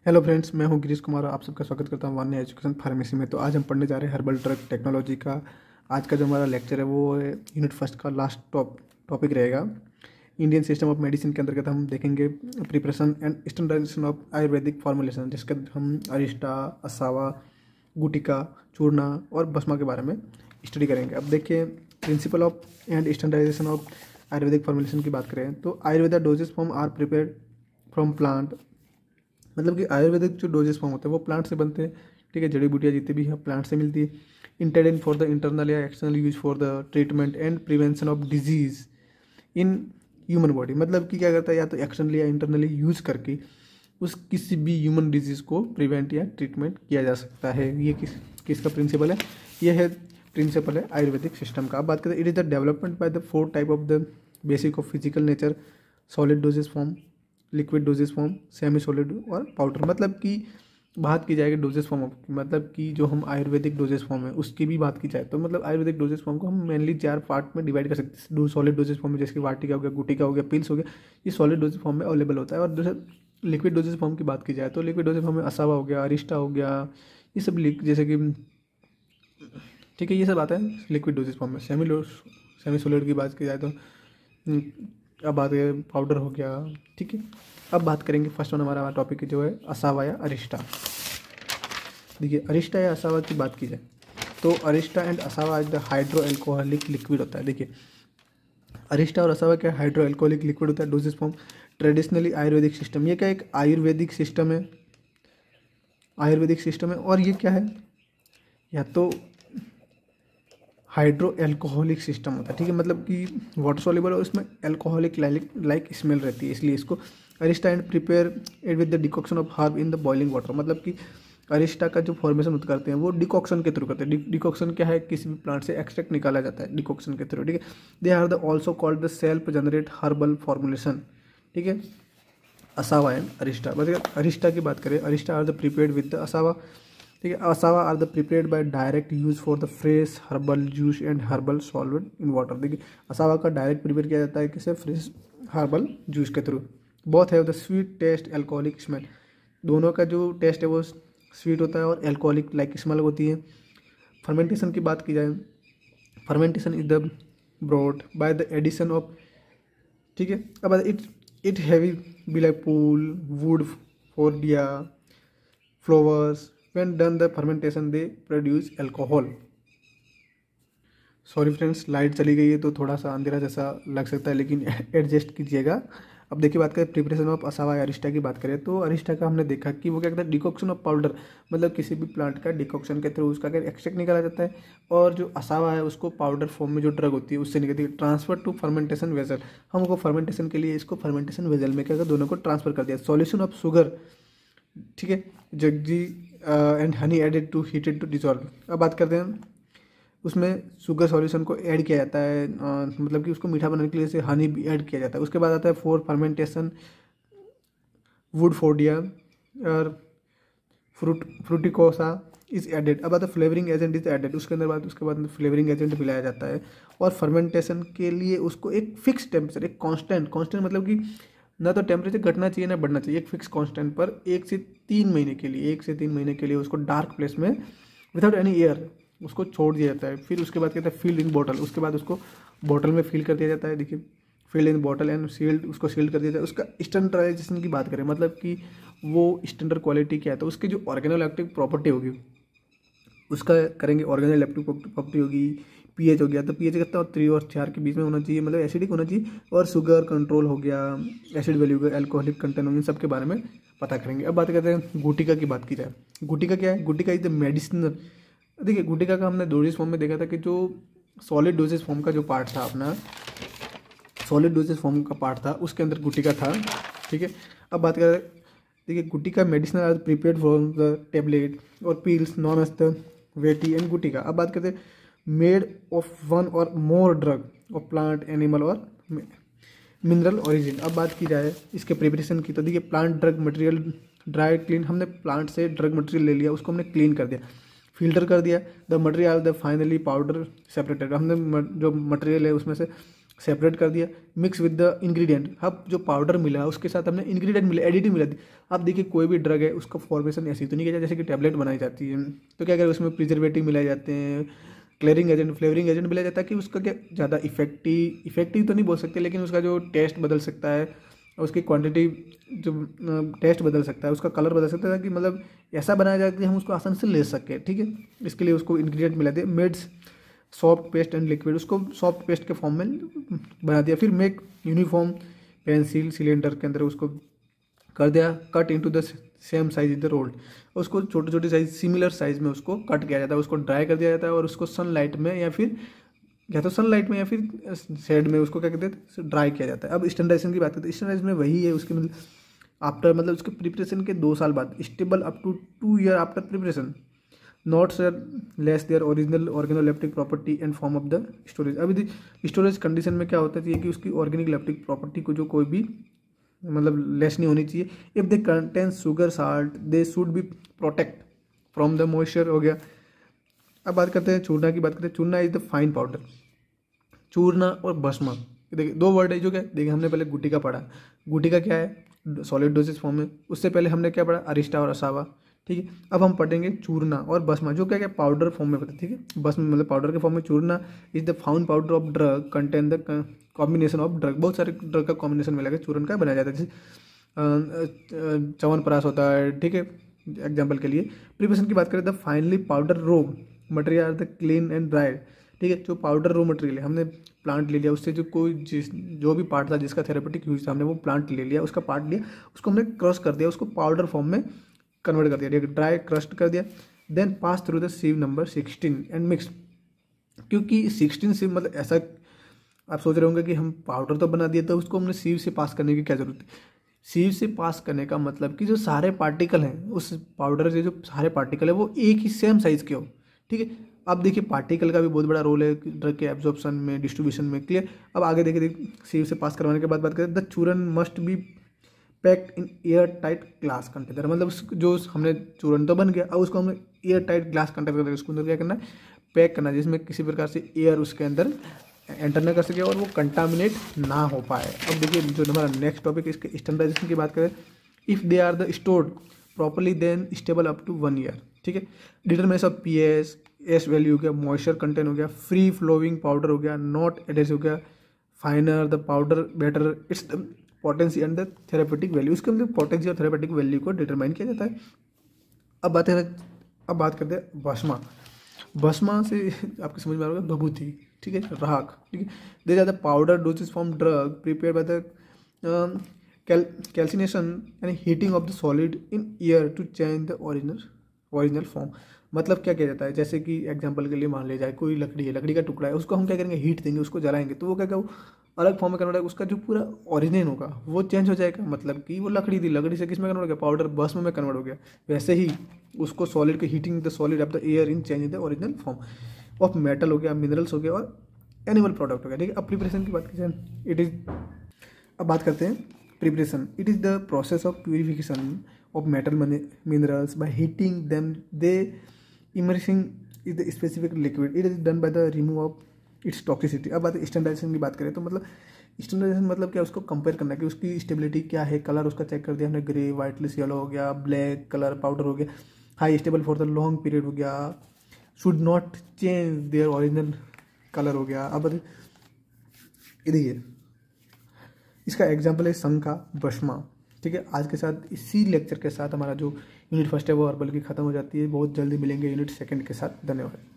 Hello friends, मैं हूं गिरीश कुमार। आप सबका स्वागत करता हूं वान्या एजुकेशन फार्मेसी में। तो आज हम पढ़ने जा रहे हैं हर्बल ड्रग टेक्नोलॉजी का। आज का जो हमारा लेक्चर है वो है यूनिट फर्स्ट का लास्ट टॉपिक रहेगा। इंडियन सिस्टम ऑफ मेडिसिन के अंतर्गत हम देखेंगे preparation and standardisation of ayurvedic formulation, जिसके अंदर हम अरिष्टा, असावा, गुटिका, चूर्णा और भस्मा के बारे में स्टडी करेंगे। अब देखिए, principle of and standardisation of ayurvedic formulation की बात करें तो Ayurveda dosage form are prepared from plant. मतलब कि आयुर्वेदिक जो डोजेस फॉर्म होते हैं वो प्लांट से बनते हैं। ठीक है, जड़ी बूटियाँ जितनी भी हैं प्लांट से मिलती है। इंटेंडेड फॉर द इंटरनल या external use for the treatment and prevention of disease in human body. मतलब कि क्या करता है, या तो एक्सटर्नली या इंटरनली यूज करके उस किसी भी ह्यूमन डिजीज को प्रिवेंट या ट्रीटमेंट किया जा सकता है। ये किसका प्रिंसिपल है? ये है प्रिंसिपल है आयुर्वेदिक सिस्टम का। अब बात करें, it is the development by the 4 type of the basic of physical nature, solid doses form, liquid dosage form, semi solid और पाउडर। मतलब कि बात की जाएगी डोजेस फॉर्म की, मतलब कि जो हम आयुर्वेदिक डोजेस फॉर्म है उसकी भी बात की जाए तो मतलब आयुर्वेदिक डोजेस फॉर्म को हम मेनली 4 पार्ट में डिवाइड कर सकते हैं। दो सॉलिड डोजेस फॉर्म में, जैसे कि वाटिका हो गया, गुटिका हो गया, पिल्स हो गया, ये सॉलिड डोजेस फॉर्म में अवेलेबल होता है। और दूसरा लिक्विड डोजेस फॉर्म की बात की जाए तो लिक्विड डोजेस फॉर्म में असावा हो गया, अरिस्टा हो गया, ये सब जैसे कि ठीक है, ये सब आता है लिक्विड डोजेस फॉर्म में। सेमी सॉलिड की बात की जाए तो अब बात करें पाउडर हो गया। ठीक है, अब बात करेंगे फर्स्ट वन हमारा टॉपिक जो है असावा या अरिस्टा। देखिए, अरिस्टा या असावा की बात की जाए तो अरिस्टा एंड असावा is the hydro alcoholic liquid होता है। देखिए, अरिस्टा और असावा क्या हाइड्रो एल्कोहलिक लिक्विड होता है, doses form traditionally Ayurvedic system. ये क्या एक आयुर्वेदिक सिस्टम है, आयुर्वेदिक सिस्टम है। और ये क्या है, या तो हाइड्रो एल्कोहलिक सिस्टम होता है। ठीक है, मतलब कि वाटर सॉल्युबल और उसमें एल्कोहलिक लाइक स्मेल रहती है, इसलिए इसको Arista and prepare it with the decoction of herb in the boiling water. मतलब कि अरिस्टा का जो फॉर्मेशन करते हैं वो डिकॉक्शन के थ्रू करते हैं। डिकॉक्शन क्या है, किसी भी प्लांट से एक्सट्रैक्ट निकाला जाता है डिकॉक्शन के थ्रू। ठीक है, they are the also called the self generate herbal formulation. ठीक है, असावा एंड अरिस्टा। मतलब अरिस्टा की बात करें, arishta are the prepared with the asava. ठीक है, asava are the prepared by direct use for the fresh herbal juice and herbal solvent in water. देखिए, असावा का डायरेक्ट प्रिपेयर किया जाता है किसे, फ्रेश हर्बल जूस के through. Both have the sweet taste, alcoholic smell. दोनों का जो टेस्ट है वो स्वीट होता है और एल्कोहलिक लाइक स्मेल होती है। फर्मेंटेशन की बात की जाए, fermentation is the brought by the addition of. ठीक है, अब it heavy be like pool woodfordia flowers. when done the fermentation they produce alcohol। Sorry friends, light चली गई है तो थोड़ा सा अंधेरा जैसा लग सकता है, लेकिन एडजस्ट कीजिएगा। अब देखिए, बात करें प्रिपरेशन ऑफ असावा या अरिस्टा की बात करें तो अरिस्टा का हमने देखा कि वो क्या कहता है, डिकॉक्शन ऑफ पाउडर। मतलब किसी भी प्लांट का डिकॉक्शन के थ्रू उसका क्या एक्सट्रैक्ट निकाला जाता है, और जो असावा है उसको पाउडर फॉर्म में जो ड्रग होती है उससे निकलती है। ट्रांसफर टू फर्मेंटेशन वेजल, हमको फर्मेंटेशन के लिए इसको फर्मेंटेशन वेजल में क्या दोनों को ट्रांसफर कर दिया। सॉल्यूशन ऑफ शुगर, ठीक है, jaggery and honey added to heated to dissolve. अब बात करते हैं, उसमें शुगर सॉल्यूशन को ऐड किया जाता है, मतलब कि उसको मीठा बनाने के लिए से हनी भी ऐड किया जाता है। उसके बाद आता है फॉर फर्मेंटेशन वुड फोर्डिया और फ्रूटिकोसा इज एडेड। अब आता है फ्लेवरिंग एजेंट इज एडेड, उसके बाद फ्लेवरिंग एजेंट मिलाया जाता है। और फर्मेंटेशन के लिए उसको एक फिक्स टेम्परेचर, एक कांस्टेंट मतलब कि ना तो टेम्परेचर घटना चाहिए ना बढ़ना चाहिए, एक फिक्स कांस्टेंट पर 1 से 3 महीने के लिए उसको डार्क प्लेस में विदाउट एनी एयर उसको छोड़ दिया जाता है। फिर उसके बाद कहते हैं फील्ड इन बॉटल, उसके बाद उसको बॉटल में फिल कर दिया जाता है। देखिए, filled in bottle and sealed, उसको सील्ड कर दिया जाता है। उसका स्टैंडर्डाइजेशन की बात करें, मतलब कि वो स्टैंडर्ड क्वालिटी क्या है, तो उसकी जो ऑर्गेनोइलेक्ट्रिक प्रॉपर्टी होगी उसका करेंगे। ऑर्गेनोइलेक्ट्रिक प्रॉपर्टी होगी, पीएच हो गया तो पीएच कितना 3 और 4 के बीच में होना चाहिए, मतलब एसिडिक होना चाहिए। और शुगर कंट्रोल हो गया, एसिड वैल्यू का, एल्कोहलिक कंटेंट होगी, सब के बारे में पता करेंगे। अब बात करते हैं गुटिका की बात की जाए। गुटिका क्या है, गुटिका इज द मेडिसिनल। देखिए, गुटिका का हमने डोजेस फॉर्म में देखा था कि जो सॉलिड डोजेस फॉर्म का जो पार्ट था अपना, सॉलिड डोजेस फॉर्म का पार्ट था उसके अंदर गुटिका था। ठीक है, अब बात करें, देखिए gutika medicinal are prepared from the tablet or pills known as the vati and gutika. अब बात करते हैं made of 1 or more drug of plant animal or mineral origin. अब बात की जाए इसके प्रिपरेशन की तो देखिए, plant drug material dry clean, हमने प्लांट से ड्रग मटेरियल ले लिया, उसको हमने क्लीन कर दिया, फिल्टर कर दिया। The material the finely powder separated, हमने जो मटेरियल है उसमें से सेपरेट कर दिया, मिक्स विद द इंग्रेडिएंट। अब जो पाउडर मिला उसके साथ हमने इंग्रेडिएंट मिला, एडिटिव मिला दी। अब देखिए कोई भी ड्रग है उसका फॉर्मेशन ऐसी तो नहीं किया जैसे कि टैबलेट बनाई जाती है, तो क्या करें उसमें प्रिजर्वेटिव मिलाए जाते हैं, क्लियरिंग एजेंट, फ्लेवरिंग एजेंट मिला जाता है कि उसका क्या ज़्यादा इफेक्टिव तो नहीं बोल सकते, लेकिन उसका जो टेस्ट बदल सकता है, उसकी क्वांटिटी जो टेस्ट बदल सकता है, उसका कलर बदल सकता है, कि मतलब ऐसा बनाया जाए कि हम उसको आसानी से ले सकें। ठीक है, इसके लिए उसको इंग्रेडिएंट मिला दिया, made soft paste and liquid, उसको सॉफ्ट पेस्ट के फॉर्म में बना दिया। फिर मेक यूनिफॉर्म पेंसिल सिलेंडर के अंदर उसको कर दिया, cut into the same size in the rolled, उसको छोटे छोटे साइज सिमिलर साइज में उसको कट किया जाता है, उसको ड्राई कर दिया जाता है और उसको सनलाइट में या तो सनलाइट में या फिर शेड में उसको क्या कहते हैं ड्राई किया जाता है। अब स्टैंडर्डाइजेशन की बात करते हैं, स्टैंडर्डाइजेशन में वही है उसके मतलब आफ्टर मतलब उसके प्रिपरेशन के 2 साल बाद, stable up to 2 year after preparation, not sir less their original organoleptic property and form of the storage. अभी स्टोरेज कंडीशन में क्या होता है कि उसकी ऑर्गेनिक लेप्टिक प्रॉपर्टी को जो कोई भी मतलब लेस नहीं होनी चाहिए। If they contain sugar salt they should be protect from the moisture, हो गया। अब बात करते हैं चूरना की, बात करते हैं Churna is the fine powder. Churna और भस्मा, देखिए 2 वर्ड है जो क्या, देखिए हमने पहले गुटिका पढ़ा, गुटिका क्या है सॉलिड डोसेज फॉर्म में, उससे पहले हमने क्या पढ़ा अरिस्टा और असावा। ठीक है, अब हम पढ़ेंगे चूरना और भस्मा जो क्या क्या पाउडर फॉर्म में पता। ठीक है, भस्म मतलब पाउडर के फॉर्म में, churna is the fine powder of drug contain the combination of drug, बहुत सारे ड्रग का कॉम्बिनेशन मिला के चूरन का बनाया जाता है, जैसे च्यवनप्राश होता है। ठीक है, एग्जाम्पल के लिए प्रिपरेशन की बात करें, the finely powder raw material are the clean and dried. ठीक है, जो पाउडर रो मटेरियल है हमने प्लांट ले लिया, उससे जो भी पार्ट था जिसका थेरेपेटिक यूज था हमने वो प्लांट ले लिया, उसका पार्ट लिया, उसको हमने क्रश कर दिया, उसको पाउडर फॉर्म में कन्वर्ट कर दिया, ड्राई क्रस्ट कर दिया, then pass through the sieve number 16 and mix. क्योंकि 16 सीव मतलब ऐसा आप सोच रहे होंगे कि हम पाउडर तो बना दिया, तो उसको हमने सीव से पास करने की क्या जरूरत है। सीव से पास करने का मतलब कि जो सारे पार्टिकल हैं उस पाउडर से, जो सारे पार्टिकल है वो एक ही सेम साइज के हो। ठीक है, अब देखिए पार्टिकल का भी बहुत बड़ा रोल है ड्रग के एब्जॉर्प्शन में, डिस्ट्रीब्यूशन में, क्लियर। अब आगे देखिए सीव से पास करवाने के बाद बात करें, द चूरन must be packed in air tight glass container, मतलब जो हमने चूरन तो बन गया, अब उसको हमने एयर टाइट ग्लास कंटेनर उसके अंदर क्या करना है पैक करना, जिसमें किसी प्रकार से एयर उसके अंदर एंटर न कर सके और वो कंटामिनेट ना हो पाए। अब देखिए जो हमारा नेक्स्ट टॉपिक इसके स्टैंडर्डाइजेशन की बात करें, if they are the stored properly then stable up to 1 year. ठीक है, determination of pH, ash value हो गया, मॉइस्चर कंटेंट हो गया, फ्री फ्लोइंग पाउडर हो गया, नॉट एडेसिव हो गया, फाइनर the powder better, it's the potency and the therapeutic value, उसके अंदर पोटेंसी और थेरेपेटिक वैल्यू को डिटरमाइन किया जाता है। अब बात करते हैं भस्मा। भस्मा से आपके समझ में आ रहा होगा भभूति, ठीक है, राख। ठीक है, they are the powder doses from drug prepare by the calcination and heating of the solid in air to change the original form. मतलब क्या किया जाता है, जैसे कि एग्जांपल के लिए मान लिया जाए कोई लकड़ी है, लकड़ी का टुकड़ा है, उसको हम क्या करेंगे हीट देंगे, उसको जलाएंगे, तो वो क्या वो अलग फॉर्म में कन्वर्ट होगा, उसका जो पूरा ओरिजिन होगा वो चेंज हो जाएगा। मतलब कि वो लकड़ी थी, लकड़ी से किस में कन्वर्ट हो गया, पाउडर भस्म में कन्वर्ट हो गया। वैसे ही उसको सॉलिड के heating the solid of the air in change the original form of metal हो गया, मिनरल्स हो गया और एनिमल प्रोडक्ट हो गया। ठीक है, अब प्रिपरेशन की बात कीजिए, अब बात करते हैं preparation. It is the process of purification of metal minerals by heating them, they immersing is the specific liquid, it is done by the remove of its toxicity. अब बात स्टैंडर्डाइजेशन की बात करें तो मतलब स्टैंडर्डाइजेशन मतलब क्या, उसको कंपेयर करना कि उसकी स्टेबिलिटी क्या है, कलर उसका चेक कर दिया हमने, ग्रे, वाइटलिस येलो हो गया, ब्लैक कलर पाउडर हो गया, high stable for the long period हो गया, should not change their original colour हो गया। अब देखिए इसका एग्जाम्पल है शंखा भस्मा। ठीक है, आज के साथ इसी लेक्चर के साथ हमारा जो यूनिट फर्स्ट है वो हर्बल की खत्म हो जाती है। बहुत जल्दी मिलेंगे यूनिट सेकंड के साथ। धन्यवाद।